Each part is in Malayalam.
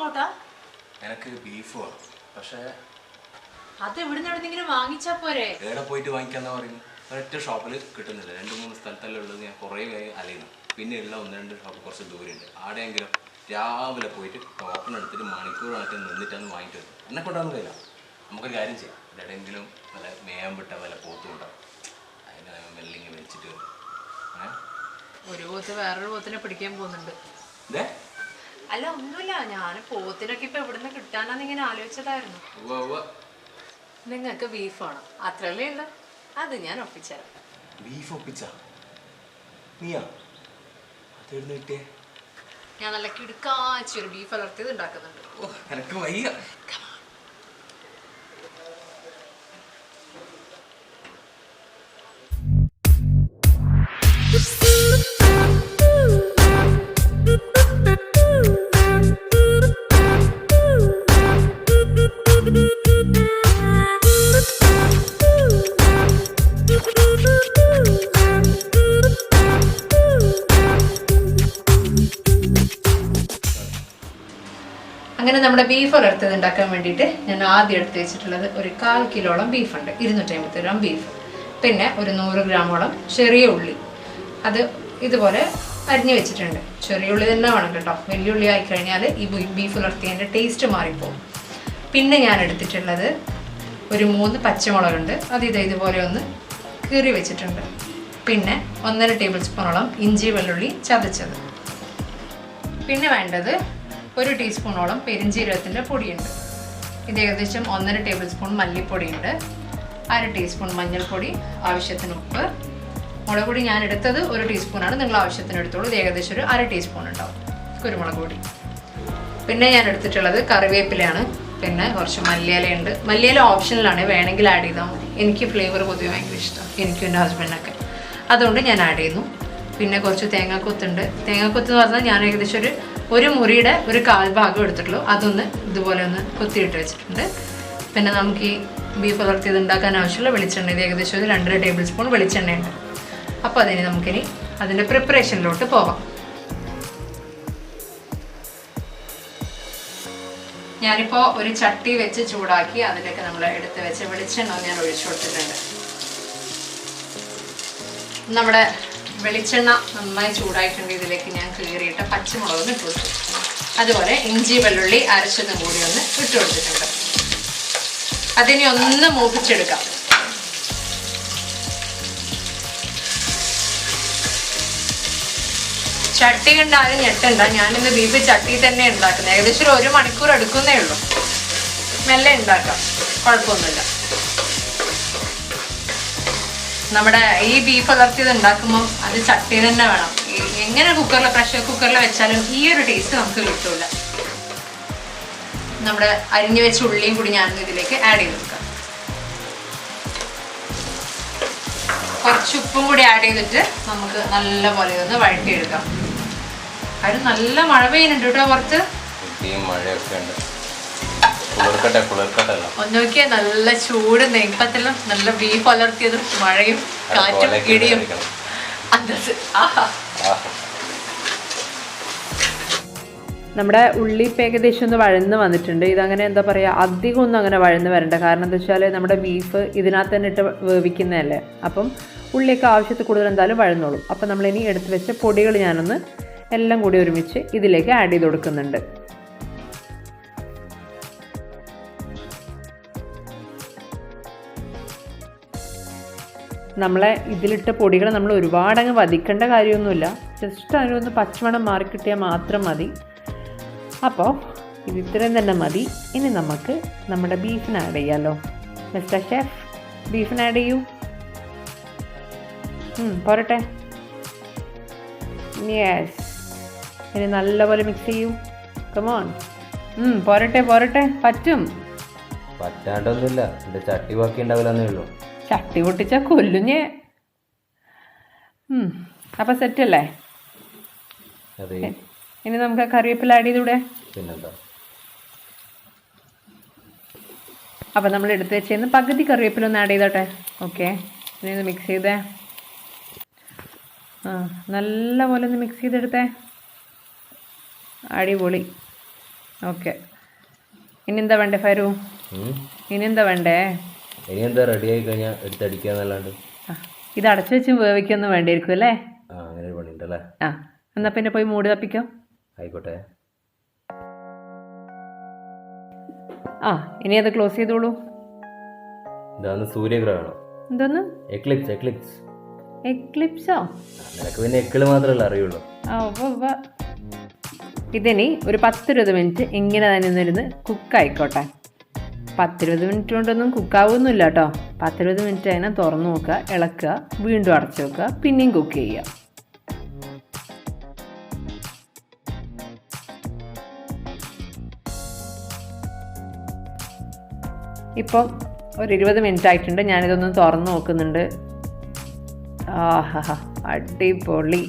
എങ്ങോട്ടാ? എനിക്ക് ബീഫ് വേണം. പക്ഷേ അത് ഇവിടുന്ന് എവിടെന്നെങ്കിലും വാങ്ങിച്ചാ പോരെ? എവിടെ പോയിട്ട് വാങ്ങിക്കാന്നാ പറയുന്നു? ഒരൊറ്റ ഷോപ്പിൽ കിട്ടുന്നില്ല. 2-3 സ്ഥലത്തല്ലേ ഉള്ളത്. ഞാൻ കുറേ അലയുന്നു. പിന്നെ ഉള്ള 1-2 ഷോപ്പ് കുറച്ച് ദൂരമുണ്ട്. ആടെയെങ്കിലും രാവിലെ പോയിട്ട് ടോക്കൺ എടുത്തിട്ട് മണിക്കൂറായിട്ട് നിന്നിട്ടാണ് വാങ്ങിയിട്ട് വരുന്നത്. എന്നെ കൊണ്ടാന്ന് കഴിയില്ല. നമുക്കൊരു കാര്യം ചെയ്യാം. എവിടെയെങ്കിലും നല്ല മേയം വിട്ട വല്ല പോത്തും ഉണ്ടാവും. അതിനെ മെല്ലിങ്ങി വെച്ചിട്ട് വരും. ഒരു പോത്ത് വേറൊരു പോത്തിനെ പിടിക്കാൻ പോകുന്നുണ്ട്. അല്ല ഒന്നുമില്ല, ഞാൻ പോത്തിനൊക്കെ ഇപ്പൊ എവിടുന്ന് കിട്ടാനാന്ന് ഇങ്ങനെ ആലോചിച്ചതായിരുന്നു. നിങ്ങൾക്ക് ബീഫ് വേണം, അത്രല്ലേ ഉള്ളു. അത് ഞാൻ ഒപ്പിച്ചേരാം. ബീഫ് ഒപ്പിച്ചാ നീയാ? അതെവിടുന്ന് കിട്ടിയേ? ഞാൻ നല്ല കിടുക്കാച്ചൊരു ബീഫ് വളർത്തിയത് ഉണ്ടാക്കുന്നുണ്ട്. എനിക്ക് വയ്യ. അങ്ങനെ നമ്മുടെ ബീഫ് വളർത്തിയത് ഉണ്ടാക്കാൻ വേണ്ടിയിട്ട് ഞാൻ ആദ്യം എടുത്ത് വെച്ചിട്ടുള്ളത് ഒരു 1/4 കിലോളം ബീഫുണ്ട്, 250 ഗ്രാം ബീഫ്. പിന്നെ ഒരു 100 ഗ്രാമോളം ചെറിയ ഉള്ളി, അത് ഇതുപോലെ അരിഞ്ഞു വെച്ചിട്ടുണ്ട്. ചെറിയ ഉള്ളി തന്നെ വേണം കേട്ടോ, വലിയ ഉള്ളി ആയിക്കഴിഞ്ഞാൽ ഈ ബീഫ് വളർത്തിയതിൻ്റെ ടേസ്റ്റ് മാറിപ്പോകും. പിന്നെ ഞാൻ എടുത്തിട്ടുള്ളത് ഒരു 3 പച്ചമുളകുണ്ട്, അത് ഇതുപോലെ ഒന്ന് കീറി വെച്ചിട്ടുണ്ട്. പിന്നെ 1.5 ടേബിൾ സ്പൂണോളം ഇഞ്ചി വെള്ളുള്ളി ചതച്ചത്. പിന്നെ വേണ്ടത് 1 ടീസ്പൂണോളം പെരിഞ്ജീരകത്തിൻ്റെ പൊടിയുണ്ട്. ഇത് ഏകദേശം 1.5 ടേബിൾ സ്പൂൺ മല്ലിപ്പൊടിയുണ്ട്, 1/2 ടീസ്പൂൺ മഞ്ഞൾപ്പൊടി, ആവശ്യത്തിന് ഉപ്പ്. മുളക് പൊടി ഞാൻ എടുത്തത് 1 ടീസ്പൂണാണ്, നിങ്ങൾ ആവശ്യത്തിന് എടുത്തോളൂ. ഇത് ഏകദേശം ഒരു 1/2 ടീസ്പൂൺ ഉണ്ടാവും. കുരുമുളക് പൊടി. പിന്നെ ഞാൻ എടുത്തിട്ടുള്ളത് കറിവേപ്പിലയാണ്. പിന്നെ കുറച്ച് മല്ലിയിലയുണ്ട്. മല്ലിയില ഓപ്ഷണലാണ്, വേണമെങ്കിൽ ആഡ് ചെയ്താൽ മതി. എനിക്ക് ഫ്ലേവർ പൊതുവെ ഭയങ്കര ഇഷ്ടം, എനിക്കും എൻ്റെ ഹസ്ബൻഡിനൊക്കെ, അതുകൊണ്ട് ഞാൻ ആഡ് ചെയ്യുന്നു. പിന്നെ കുറച്ച് തേങ്ങാക്കൊത്തുണ്ട്. തേങ്ങാക്കൊത്ത് എന്ന് പറഞ്ഞാൽ ഞാൻ ഏകദേശം ഒരു മുറിയുടെ ഒരു 1/4 ഭാഗം എടുത്തിട്ടുള്ളൂ. അതൊന്ന് ഇതുപോലെ ഒന്ന് കൊത്തിയിട്ട് വെച്ചിട്ടുണ്ട്. പിന്നെ നമുക്ക് ഈ ബീഫ് വളർത്തിയത് ഉണ്ടാക്കാൻ ആവശ്യമുള്ള വെളിച്ചെണ്ണ, ഇത് ഏകദേശം ഒരു 2.5 ടേബിൾ സ്പൂൺ വെളിച്ചെണ്ണയുണ്ട്. അപ്പോൾ അതിന് നമുക്കിനി അതിൻ്റെ പ്രിപ്പറേഷനിലോട്ട് പോകാം. ഞാനിപ്പോൾ ഒരു ചട്ടി വെച്ച് ചൂടാക്കി അതിലേക്ക് നമ്മൾ എടുത്ത് വെച്ച വെളിച്ചെണ്ണ ഞാൻ ഒഴിച്ചു കൊടുത്തിട്ടുണ്ട്. നമ്മുടെ വെളിച്ചെണ്ണ നന്നായി ചൂടായിട്ടുണ്ട്. ഇതിലേക്ക് ഞാൻ കീറിയിട്ട പച്ചമുളക് ഇട്ട് കൊടുത്തു. അതുപോലെ ഇഞ്ചി വെള്ളുള്ളി അരച്ചതും കൂടി ഒന്ന് ഇട്ട് കൊടുത്തിട്ടുണ്ട്. അതിനെ ഒന്ന് മൂപ്പിച്ചെടുക്കാം. ചട്ടി കണ്ടാലും ഞെട്ടണ്ട, ഞാനിന്ന് ബീഫ് ചട്ടി തന്നെ ഉണ്ടാക്കുന്നത്. ഏകദേശം 1 മണിക്കൂർ എടുക്കുന്നേ ഉള്ളൂ. മെല്ലെ ഉണ്ടാക്കാം, കുഴപ്പമൊന്നുമില്ല. നമ്മുടെ ഈ ബീഫ് വളർത്തിയത് ഉണ്ടാക്കുമ്പോൾ അത് ചട്ടിയിൽ തന്നെ വേണം. എങ്ങനെ പ്രഷർ കുക്കറിൽ വെച്ചാലും ഈ ഒരു ടേസ്റ്റ് നമുക്ക് കിട്ടൂല. നമ്മുടെ അരിഞ്ഞു വെച്ച ഉള്ളിയും കൂടി ഞാൻ ഇതിലേക്ക് ആഡ് ചെയ്ത് കൊടുക്കാം. കുറച്ച് ഉപ്പും കൂടി ആഡ് ചെയ്തിട്ട് നമുക്ക് നല്ല പോലെ ഒന്ന് വഴറ്റിയെടുക്കാം. അത് നല്ല മഴ പെയ്യുന്നുണ്ട് കേട്ടോ പുറത്ത്. ഒന്ന് നോക്കിയാൽ നല്ല ചൂട് നെയ്പ്പത്തിലും നല്ല ബീഫ് വളർത്തിയതും മഴയും കാറ്റും ഇടിയും. നമ്മുടെ ഉള്ളി ഇപ്പം ഏകദേശം ഒന്ന് വഴന്ന് വന്നിട്ടുണ്ട്. ഇതങ്ങനെ എന്താ പറയുക, അധികം ഒന്നും അങ്ങനെ വഴന്ന് വരണ്ട. കാരണം എന്താ വെച്ചാൽ നമ്മുടെ ബീഫ് ഇതിനകത്ത് തന്നെ ഇട്ട് വേവിക്കുന്നതല്ലേ. അപ്പം ഉള്ളിയൊക്കെ ആവശ്യത്തിൽ കൂടുതൽ എന്തായാലും വഴന്നോളും. അപ്പം നമ്മളിനി എടുത്ത് വെച്ച പൊടികൾ ഞാനൊന്ന് എല്ലാം കൂടി ഒരുമിച്ച് ഇതിലേക്ക് ആഡ് ചെയ്ത് കൊടുക്കുന്നുണ്ട്. നമ്മളെ ഇതിലിട്ട പൊടികൾ നമ്മൾ ഒരുപാടങ്ങ് വധിക്കേണ്ട കാര്യമൊന്നുമില്ല. ജസ്റ്റ് അതിനൊന്ന് പച്ചമണം മാറിക്കിട്ടിയാൽ മാത്രം മതി. അപ്പോൾ ഇത് ഇത്രയും തന്നെ മതി. ഇനി നമുക്ക് നമ്മുടെ ബീഫിന് ആഡ് ചെയ്യാമല്ലോ. മിസ്റ്റർ ഷെഫ്, ബീഫിന് ആഡ് ചെയ്യൂ. പോരട്ടെ. യെസ്, ഇനി നല്ലപോലെ മിക്സ് ചെയ്യൂ. കമോൺ, പോരട്ടെ പോരട്ടെ. പറ്റും. പറ്റാണ്ടൊന്നുമില്ല, എൻ്റെ ചട്ടി ബാക്കി ഉണ്ടാവില്ലെന്നേ ഉള്ളൂ. ചട്ടി പൊട്ടിച്ചാൽ കൊല്ലുഞ്ഞേ. അപ്പം സെറ്റല്ലേ? ഇനി നമുക്ക് കറിവേപ്പില ആഡ് ചെയ്തൂടെ? പിന്നെന്താ. അപ്പം നമ്മൾ എടുത്ത് വെച്ചേന്ന് പകുതി കറിവേപ്പില ഒന്ന് ആഡ് ചെയ്തോട്ടെ. ഓക്കെ, ഇനി ഒന്ന് മിക്സ് ചെയ്തേ. നല്ല പോലെ ഒന്ന് മിക്സ് ചെയ്തെടുത്തേ. അടിപൊളി. ഓക്കെ. ഇനി എന്താ വേണ്ടേ ഫൈറു? ഇനി എന്താ വേണ്ടേ? ഇനി എന്താ റെഡി ആയി കഴിഞ്ഞാൽ എടുത്തടിക്കാന്നല്ലാണ്ട്. ഇത് അടച്ചു വെച്ച് വേവിക്കൊന്നും വേണ്ടിയിരിക്കും അല്ലേ? അങ്ങനെ ഒരു പണിയുണ്ടല്ലേ. എന്നാ പിന്നെ പോയി മൂടി തപ്പിക്കോ. ആയിക്കോട്ടെ. ഇനി അത് ക്ലോസ് ചെയ്തോളൂ. ഇതാന്ന് സൂര്യഗ്രഹണം. എന്തോന്ന്? എക്ലിപ്സോ? നിനക്ക് പിന്നെ എക്കിള് മാത്രമല്ല അറിയുള്ളൂ. ഇതിനി ഒരു 10-20 മിനിറ്റ് ഇങ്ങനെ തന്നെ നിന്നിരുന്ന് കുക്കായിക്കോട്ടെ. 10-20 മിനിറ്റ് കൊണ്ടൊന്നും കുക്കാവൊന്നുമില്ല കേട്ടോ. 10-20 മിനിറ്റ് അതിനെ തുറന്നു നോക്കുക, ഇളക്കുക, വീണ്ടും അടച്ചു വെക്കുക, പിന്നെയും കുക്ക് ചെയ്യുക. ഇപ്പം ഒരു 20 മിനിറ്റ് ആയിട്ടുണ്ട്. ഞാനിതൊന്ന് തുറന്ന് നോക്കുന്നുണ്ട്. അടിപൊളി.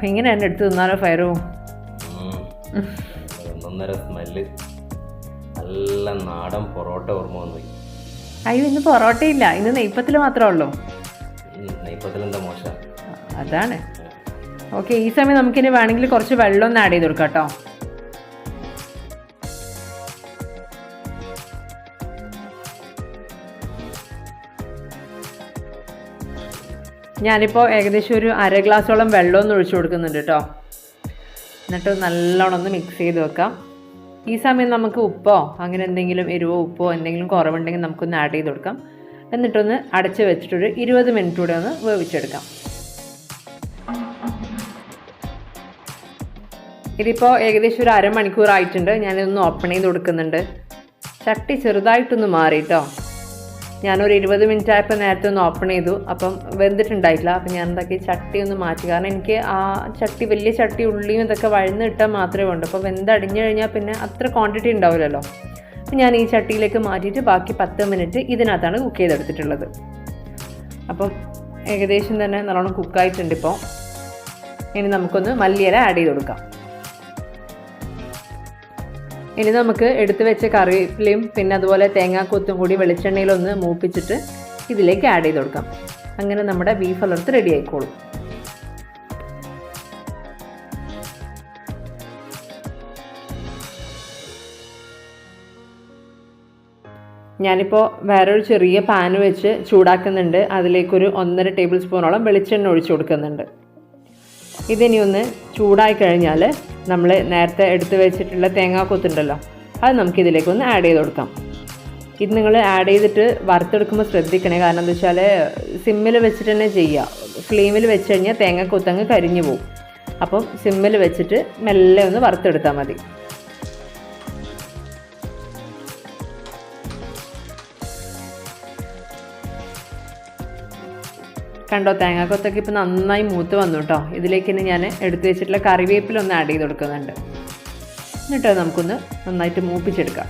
ഇങ്ങനെ തന്നെ എടുത്ത് തിന്നാലോ ഫൈറു? ഒന്നൊന്നര സ്മെല്ല്. നല്ല നാടൻ പൊറോട്ട ഓർമ്മ വന്നു. അയ്യോ, ഇന്ന് പൊറോട്ടയില്ല, ഇന്ന് നെയ്പ്പത്തിൽ മാത്രമേ ഉള്ളൂ. നെയ്പ്പത്തിലെന്താ മോശം? അതാണ്. ഓക്കെ, ഈ സമയം നമുക്കിനി വേണമെങ്കിൽ കുറച്ച് വെള്ളം ഒന്ന് ആഡ് ചെയ്ത് കൊടുക്കാം കേട്ടോ. ഞാനിപ്പോൾ ഏകദേശം ഒരു 1/2 ഗ്ലാസോളം വെള്ളം ഒന്ന് ഒഴിച്ചു കൊടുക്കുന്നുണ്ട് കേട്ടോ. എന്നിട്ട് നല്ലോണം ഒന്ന് മിക്സ് ചെയ്ത് വെക്കാം. ഈ സമയം നമുക്ക് ഉപ്പോ അങ്ങനെ എന്തെങ്കിലും എരിവോ ഉപ്പോ എന്തെങ്കിലും കുറവുണ്ടെങ്കിൽ നമുക്കൊന്ന് ആഡ് ചെയ്ത് കൊടുക്കാം. എന്നിട്ടൊന്ന് അടച്ച് വെച്ചിട്ടൊരു 20 മിനിറ്റ് കൂടെ ഒന്ന് വേവിച്ചെടുക്കാം. ഇതിപ്പോൾ ഏകദേശം ഒരു അരമണിക്കൂറായിട്ടുണ്ട്. ഞാനിതൊന്ന് ഓപ്പൺ ചെയ്ത് കൊടുക്കുന്നുണ്ട്. ചട്ടി ചെറുതായിട്ടൊന്ന് മാറി കേട്ടോ. ഞാനൊരു 20 മിനിറ്റ് ആയപ്പോൾ നേരത്തെ ഒന്ന് ഓപ്പൺ ചെയ്തു. അപ്പം വെന്തിട്ടുണ്ടായിട്ടില്ല. അപ്പം ഞാൻ എന്താക്കി ചട്ടി ഒന്ന് മാറ്റി. കാരണം എനിക്ക് ആ ചട്ടി, വലിയ ചട്ടി, ഉള്ളിയും ഇതൊക്കെ വഴന്ന് ഇട്ടാൽ മാത്രമേ വേണ്ടൂ. അപ്പോൾ വെന്തടിഞ്ഞു കഴിഞ്ഞാൽ പിന്നെ അത്ര ക്വാണ്ടിറ്റി ഉണ്ടാവില്ലല്ലോ. അപ്പം ഞാൻ ഈ ചട്ടിയിലേക്ക് മാറ്റിയിട്ട് ബാക്കി 10 മിനിറ്റ് ഇതിനകത്താണ് കുക്ക് ചെയ്തെടുത്തിട്ടുള്ളത്. അപ്പം ഏകദേശം തന്നെ നല്ലോണം കുക്കായിട്ടുണ്ട്. ഇപ്പോൾ ഇനി നമുക്കൊന്ന് മല്ലിയില ആഡ് ചെയ്ത് കൊടുക്കാം. ഇനി നമുക്ക് എടുത്തു വെച്ച കറിവേപ്പിലയും പിന്നെ അതുപോലെ തേങ്ങാക്കൊത്തും കൂടി വെളിച്ചെണ്ണയിലൊന്ന് മൂപ്പിച്ചിട്ട് ഇതിലേക്ക് ആഡ് ചെയ്ത് കൊടുക്കാം. അങ്ങനെ നമ്മുടെ ബീഫ് ഉലർത്ത് റെഡി ആയിക്കോളും. ഞാനിപ്പോൾ വേറൊരു ചെറിയ പാൻ വെച്ച് ചൂടാക്കുന്നുണ്ട്. അതിലേക്കൊരു 1.5 ടേബിൾ സ്പൂണോളം വെളിച്ചെണ്ണ ഒഴിച്ചു കൊടുക്കുന്നുണ്ട്. ഇതിനി ഒന്ന് ചൂടായി കഴിഞ്ഞാൽ നമ്മൾ നേരത്തെ എടുത്ത് വെച്ചിട്ടുള്ള തേങ്ങാക്കൊത്തുണ്ടല്ലോ, അത് നമുക്കിതിലേക്കൊന്ന് ആഡ് ചെയ്ത് കൊടുക്കാം. ഇത് നിങ്ങൾ ആഡ് ചെയ്തിട്ട് വറുത്തെടുക്കുമ്പോൾ ശ്രദ്ധിക്കണേ. കാരണം എന്താ വെച്ചാൽ സിമ്മിൽ വെച്ചിട്ട് തന്നെ ചെയ്യുക. ഫ്ലെയിമിൽ വെച്ച് കഴിഞ്ഞാൽ തേങ്ങാക്കൊത്തങ്ങ് കരിഞ്ഞു പോകും. അപ്പം സിമ്മിൽ വെച്ചിട്ട് മെല്ലെ ഒന്ന് വറുത്തെടുത്താൽ മതി. കണ്ടോ, തേങ്ങാക്കൊത്തൊക്കെ ഇപ്പോൾ നന്നായി മൂത്ത് വന്നു കേട്ടോ. ഇതിലേക്ക് തന്നെ ഞാൻ എടുത്തു വെച്ചിട്ടുള്ള കറിവേപ്പിലൊന്ന് ആഡ് ചെയ്ത് കൊടുക്കുന്നുണ്ട്. എന്നിട്ട് നമുക്കൊന്ന് നന്നായിട്ട് മൂപ്പിച്ചെടുക്കാം.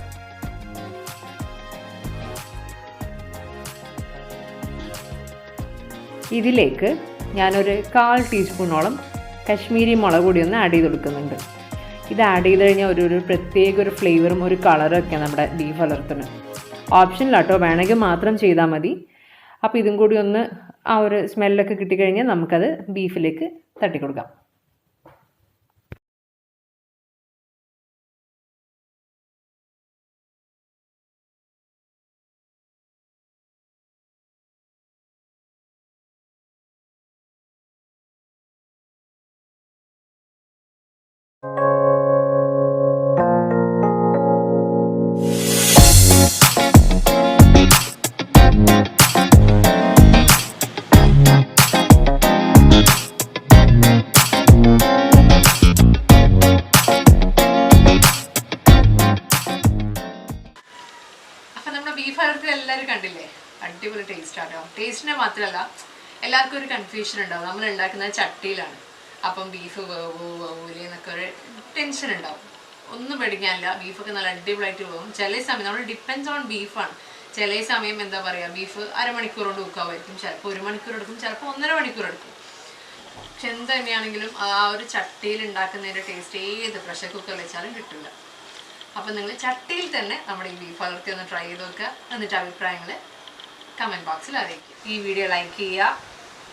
ഇതിലേക്ക് ഞാനൊരു 1/4 ടീസ്പൂണോളം കശ്മീരി മുളക് പൊടി ഒന്ന് ആഡ് ചെയ്ത് കൊടുക്കുന്നുണ്ട്. ഇത് ആഡ് ചെയ്ത് കഴിഞ്ഞാൽ ഒരു പ്രത്യേക ഒരു ഫ്ലേവറും ഒരു കളറും ഒക്കെ നമ്മുടെ ബീഫ് ഉലർത്തിന്. ഓപ്ഷനിലാട്ടോ, വേണമെങ്കിൽ മാത്രം ചെയ്താൽ മതി. അപ്പോൾ ഇതും കൂടി ഒന്ന് ആ ഒരു സ്മെല്ലൊക്കെ കിട്ടിക്കഴിഞ്ഞാൽ നമുക്കത് ബീഫിലേക്ക് തട്ടിക്കൊടുക്കാം. ബീഫ് ഉലർത്തി എല്ലാവരും കണ്ടില്ലേ, അടിപൊളി ടേസ്റ്റ് ആട്ടോ. ടേസ്റ്റിനെ മാത്രമല്ല എല്ലാവർക്കും ഒരു കൺഫ്യൂഷൻ ഉണ്ടാവും. നമ്മൾ ഉണ്ടാക്കുന്നത് ചട്ടിയിലാണ്, അപ്പം ബീഫ് വേവൂലേ എന്നൊക്കെ ഒരു ടെൻഷൻ ഉണ്ടാവും. ഒന്നും പേടിക്കാനില്ല, ബീഫൊക്കെ നല്ല അടിപൊളിയായിട്ട് പോകും. ചില സമയം നമ്മൾ ഡിപ്പെൻഡ്സ് ഓൺ ബീഫാണ്. ചില സമയം എന്താ പറയുക, ബീഫ് അരമണിക്കൂർ കൊണ്ട് കുക്കാവായിരിക്കും, ചിലപ്പോൾ 1 മണിക്കൂർ എടുക്കും, ചിലപ്പോൾ 1.5 മണിക്കൂർ എടുക്കും. പക്ഷെ എന്ത് തന്നെയാണെങ്കിലും ആ ഒരു ചട്ടിയിൽ ഉണ്ടാക്കുന്നതിൻ്റെ ടേസ്റ്റ് ഏത് പ്രഷർ കുക്കറിൽ വെച്ചാലും കിട്ടില്ല. അപ്പം നിങ്ങൾ ചട്ടിയിൽ തന്നെ നമ്മുടെ ഈ ബീഫ് ഉലർത്തി ഒന്ന് ട്രൈ ചെയ്ത് നോക്കുക. എന്നിട്ട് അഭിപ്രായങ്ങൾ കമൻറ്റ് ബോക്സിൽ അറിയിക്കുക. ഈ വീഡിയോ ലൈക്ക് ചെയ്യുക,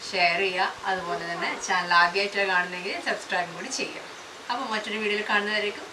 ഷെയർ ചെയ്യുക, അതുപോലെ തന്നെ ചാനൽ ആദ്യമായിട്ടാണ് കാണുന്നതെങ്കിൽ സബ്സ്ക്രൈബും കൂടി ചെയ്യുക. അപ്പോൾ മറ്റൊരു വീഡിയോയിൽ കാണുന്നതായിരിക്കും.